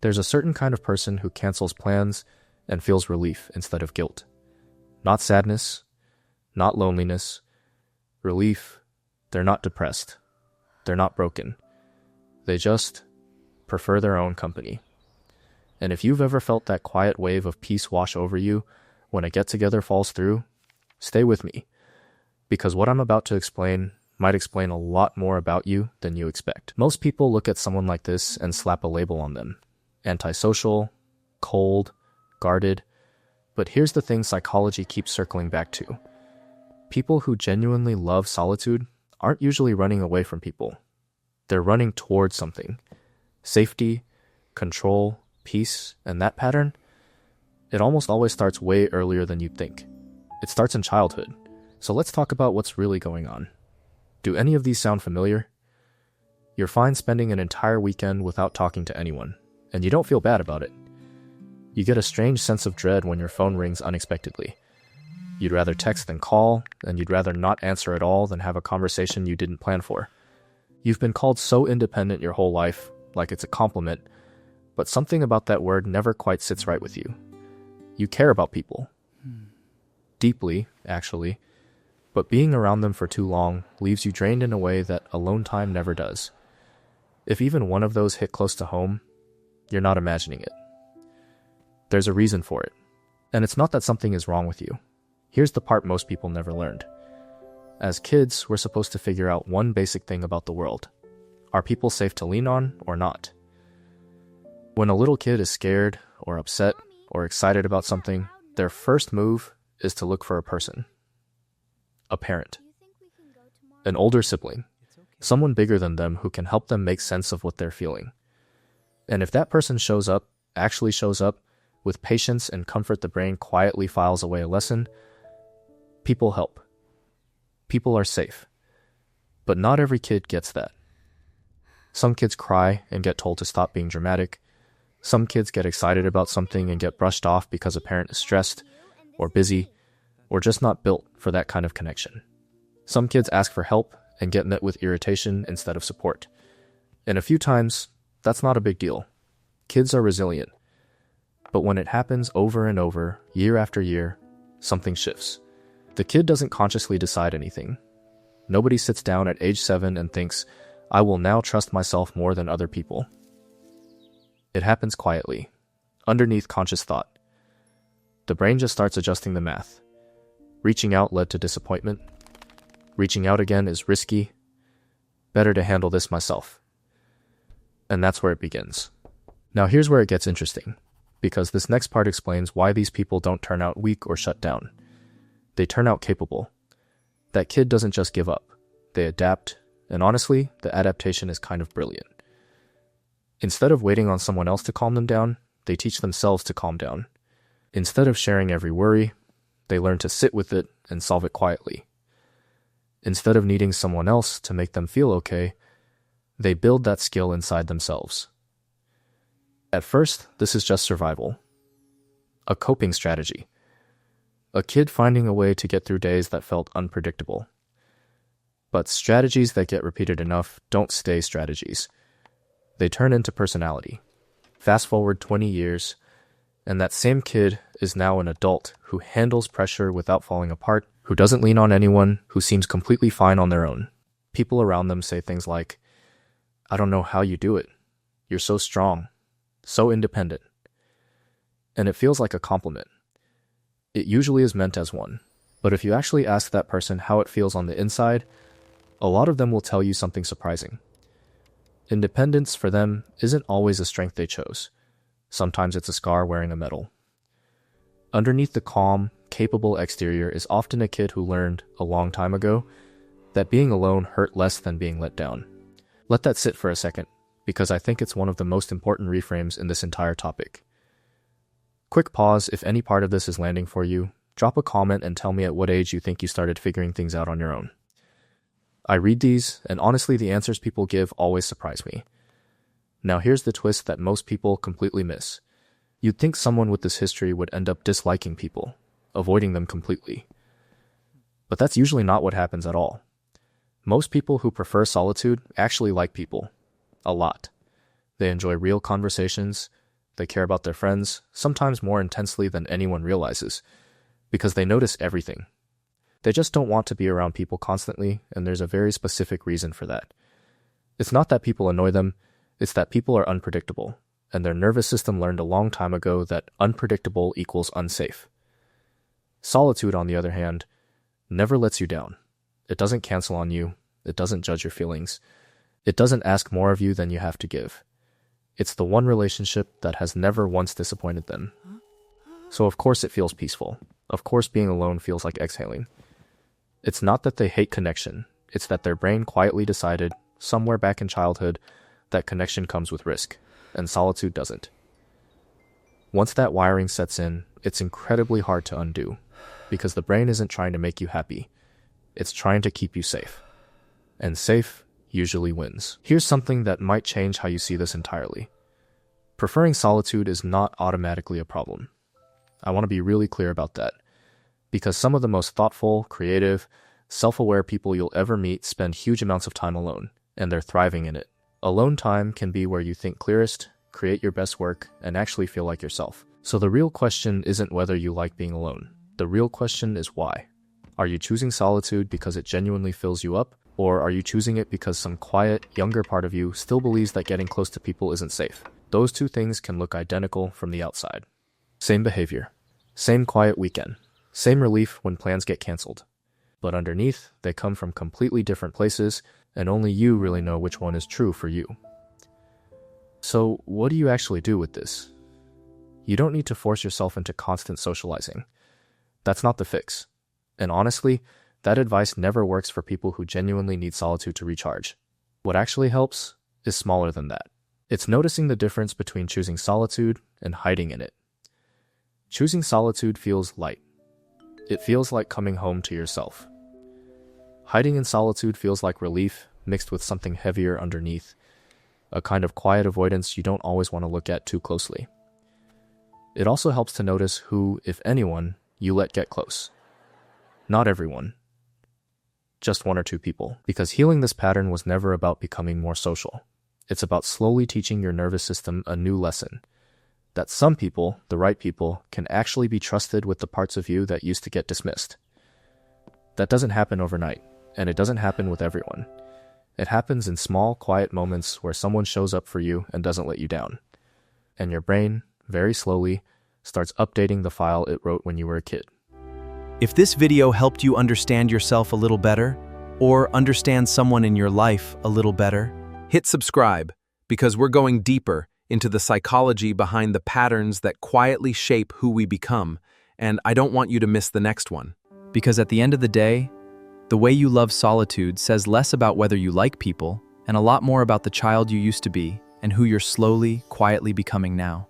There's a certain kind of person who cancels plans and feels relief instead of guilt. Not sadness, not loneliness. Relief. They're not depressed. They're not broken. They just prefer their own company. And if you've ever felt that quiet wave of peace wash over you when a get-together falls through, stay with me, because what I'm about to explain might explain a lot more about you than you expect. Most people look at someone like this and slap a label on them. Antisocial, cold, guarded. But here's the thing psychology keeps circling back to. People who genuinely love solitude aren't usually running away from people. They're running towards something. Safety, control, peace, and that pattern, it almost always starts way earlier than you'd think. It starts in childhood. So let's talk about what's really going on. Do any of these sound familiar? You're fine spending an entire weekend without talking to anyone, and you don't feel bad about it. You get a strange sense of dread when your phone rings unexpectedly. You'd rather text than call, and you'd rather not answer at all than have a conversation you didn't plan for. You've been called so independent your whole life, like it's a compliment, but something about that word never quite sits right with you. You care about people. Deeply, actually, but being around them for too long leaves you drained in a way that alone time never does. If even one of those hit close to home, you're not imagining it. There's a reason for it, and it's not that something is wrong with you. Here's the part most people never learned. As kids, we're supposed to figure out one basic thing about the world. Are people safe to lean on or not? When a little kid is scared or upset or excited about something, their first move is to look for a person. A parent. An older sibling. Someone bigger than them who can help them make sense of what they're feeling. And if that person actually shows up, with patience and comfort the brain quietly files away a lesson, people help. People are safe. But not every kid gets that. Some kids cry and get told to stop being dramatic. Some kids get excited about something and get brushed off because a parent is stressed, or busy, or just not built for that kind of connection. Some kids ask for help and get met with irritation instead of support. And a few times, that's not a big deal. Kids are resilient. But when it happens over and over, year after year, something shifts. The kid doesn't consciously decide anything. Nobody sits down at age 7 and thinks, I will now trust myself more than other people. It happens quietly, underneath conscious thought. The brain just starts adjusting the math. Reaching out led to disappointment. Reaching out again is risky. Better to handle this myself. And that's where it begins. Now here's where it gets interesting, because this next part explains why these people don't turn out weak or shut down. They turn out capable. That kid doesn't just give up. They adapt, and honestly, the adaptation is kind of brilliant. Instead of waiting on someone else to calm them down, they teach themselves to calm down. Instead of sharing every worry, they learn to sit with it and solve it quietly. Instead of needing someone else to make them feel okay, they build that skill inside themselves. At first, this is just survival. A coping strategy. A kid finding a way to get through days that felt unpredictable. But strategies that get repeated enough don't stay strategies. They turn into personality. Fast forward 20 years, and that same kid is now an adult who handles pressure without falling apart, who doesn't lean on anyone, who seems completely fine on their own. People around them say things like, I don't know how you do it. You're so strong, so independent. And it feels like a compliment. It usually is meant as one. But if you actually ask that person how it feels on the inside, a lot of them will tell you something surprising. Independence for them isn't always a strength they chose. Sometimes it's a scar wearing a medal. Underneath the calm, capable exterior is often a kid who learned, a long time ago, that being alone hurt less than being let down. Let that sit for a second, because I think it's one of the most important reframes in this entire topic. Quick pause if any part of this is landing for you. Drop a comment and tell me at what age you think you started figuring things out on your own. I read these, and honestly the answers people give always surprise me. Now here's the twist that most people completely miss. You'd think someone with this history would end up disliking people, avoiding them completely. But that's usually not what happens at all. Most people who prefer solitude actually like people. A lot. They enjoy real conversations, They care about their friends, sometimes more intensely than anyone realizes, because they notice everything. They just don't want to be around people constantly, and there's a very specific reason for that. It's not that people annoy them, it's that people are unpredictable, and their nervous system learned a long time ago that unpredictable equals unsafe. Solitude, on the other hand, never lets you down. It doesn't cancel on you, it doesn't judge your feelings, it doesn't ask more of you than you have to give. It's the one relationship that has never once disappointed them. So of course it feels peaceful. Of course being alone feels like exhaling. It's not that they hate connection, it's that their brain quietly decided, somewhere back in childhood, that connection comes with risk, and solitude doesn't. Once that wiring sets in, it's incredibly hard to undo, because the brain isn't trying to make you happy, it's trying to keep you safe. And safe usually wins. Here's something that might change how you see this entirely. Preferring solitude is not automatically a problem. I want to be really clear about that, because some of the most thoughtful, creative, self-aware people you'll ever meet spend huge amounts of time alone, and they're thriving in it. Alone time can be where you think clearest, create your best work, and actually feel like yourself. So the real question isn't whether you like being alone. The real question is why. Are you choosing solitude because it genuinely fills you up? Or are you choosing it because some quiet, younger part of you still believes that getting close to people isn't safe? Those two things can look identical from the outside. Same behavior, same quiet weekend, same relief when plans get canceled. But underneath, they come from completely different places, and only you really know which one is true for you. So what do you actually do with this? You don't need to force yourself into constant socializing. That's not the fix. And honestly, that advice never works for people who genuinely need solitude to recharge. What actually helps is smaller than that. It's noticing the difference between choosing solitude and hiding in it. Choosing solitude feels light. It feels like coming home to yourself. Hiding in solitude feels like relief mixed with something heavier underneath, a kind of quiet avoidance you don't always want to look at too closely. It also helps to notice who, if anyone, you let get close. Not everyone. Just one or two people, because healing this pattern was never about becoming more social. It's about slowly teaching your nervous system a new lesson, that some people, the right people, can actually be trusted with the parts of you that used to get dismissed. That doesn't happen overnight, and it doesn't happen with everyone. It happens in small, quiet moments where someone shows up for you and doesn't let you down. And your brain, very slowly, starts updating the file it wrote when you were a kid. If this video helped you understand yourself a little better, or understand someone in your life a little better, hit subscribe, because we're going deeper into the psychology behind the patterns that quietly shape who we become, and I don't want you to miss the next one. Because at the end of the day, the way you love solitude says less about whether you like people, and a lot more about the child you used to be and who you're slowly, quietly becoming now.